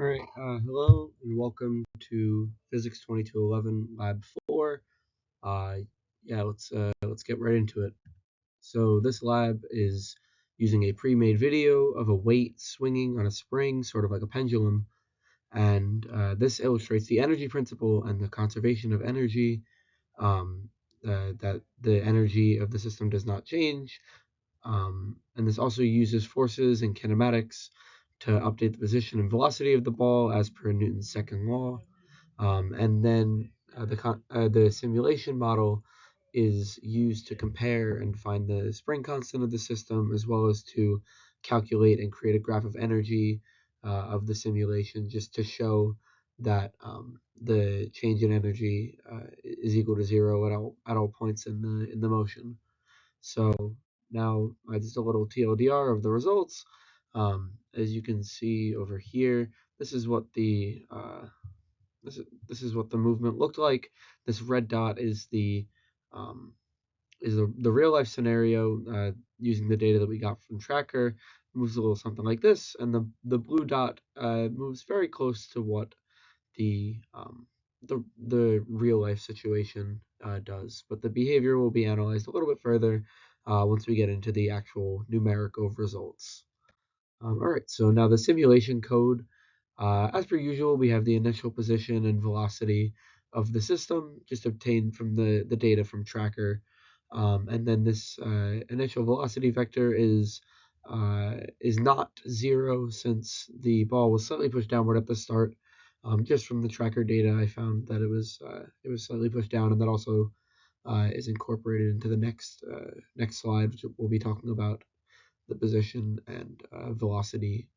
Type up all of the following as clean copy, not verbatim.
All right, hello and welcome to Physics 2211 Lab 4. Uh, let's get right into it. So this lab is using a pre-made video of a weight swinging on a spring, sort of like a pendulum, and this illustrates the energy principle and the conservation of energy. That the energy of the system does not change, and this also uses forces and kinematics to update the position and velocity of the ball as per Newton's second law. And then the simulation model is used to compare and find the spring constant of the system, as well as to calculate and create a graph of energy of the simulation, just to show that the change in energy is equal to zero at all points in the motion. So now just a little TLDR of the results. As you can see over here, this is what the this is what the movement looked like. This red dot um, is the real life scenario using the data that we got from Tracker. It moves a little something like this, and the blue dot moves very close to what the um, the real life situation does. But the behavior will be analyzed a little bit further once we get into the actual numerical results. All right, so now the simulation code. As per usual, we have the initial position and velocity of the system, just obtained from the data from Tracker. And then this initial velocity vector is not zero, since the ball was slightly pushed downward at the start. Just from the Tracker data, I found that it was slightly pushed down, and that also is incorporated into the next slide, which we'll be talking about the position and velocity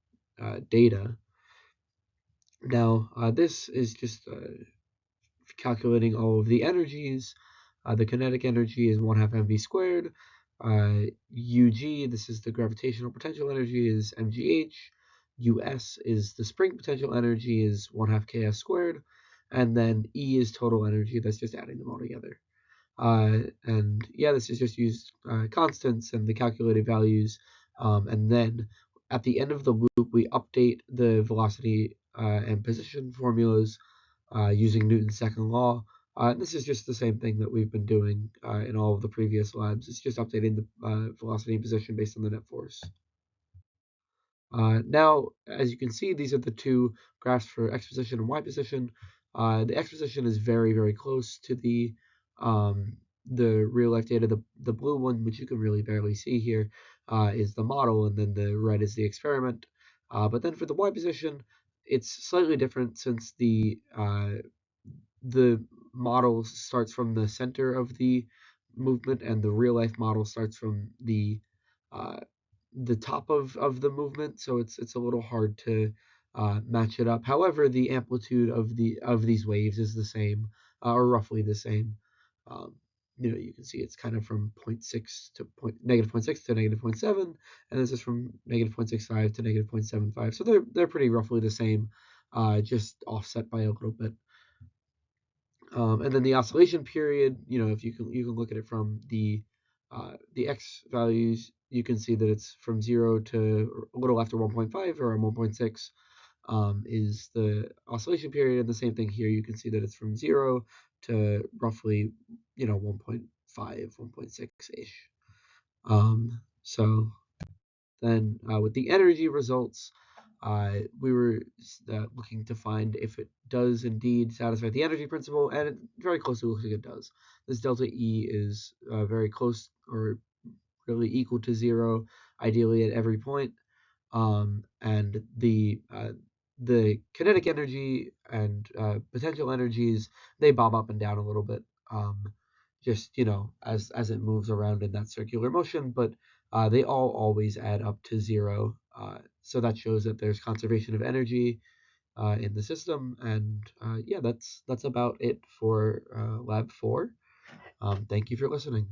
data. Now, this is just calculating all of the energies. The kinetic energy is 1/2 mv squared. UG, this is the gravitational potential energy, is mgh. US is the spring potential energy, is 1/2 ks squared. And then E is total energy. That's just adding them all together. And yeah, this is just used constants and the calculated values. And then at the end of the loop, we update the velocity and position formulas using Newton's second law. This is just the same thing that we've been doing in all of the previous labs. It's just updating the velocity and position based on the net force. Now, as you can see, these are the two graphs for x position and y position. The x position is very, very close to the real life data. The blue one, which you can really barely see here, is the model, and then the red is the experiment. But then for the y position, it's slightly different, since the model starts from the center of the movement, and the real life model starts from uh, the top of the movement, so it's a little hard to match it up. However, the amplitude of these waves is the same, or roughly the same. Um, you can see it's kind of from negative 0.6 to negative 0.7, and this is from negative 0.65 to negative 0.75. So they're pretty roughly the same, just offset by a little bit. And then the oscillation period, if you can look at it from the x values, you can see that it's from 0 to a little after 1.5 or 1.6 is the oscillation period. And the same thing here, you can see that it's from 0 to roughly 1.5, 1.6 ish. So then with the energy results, we were looking to find if it does indeed satisfy the energy principle, and it very closely looks like it does. This delta E is very close, or really equal to zero, ideally at every point. And the kinetic energy and potential energies, they bob up and down a little bit, just as it moves around in that circular motion, but they all always add up to zero. So that shows that there's conservation of energy in the system. And yeah, that's about it for Lab 4. Thank you for listening.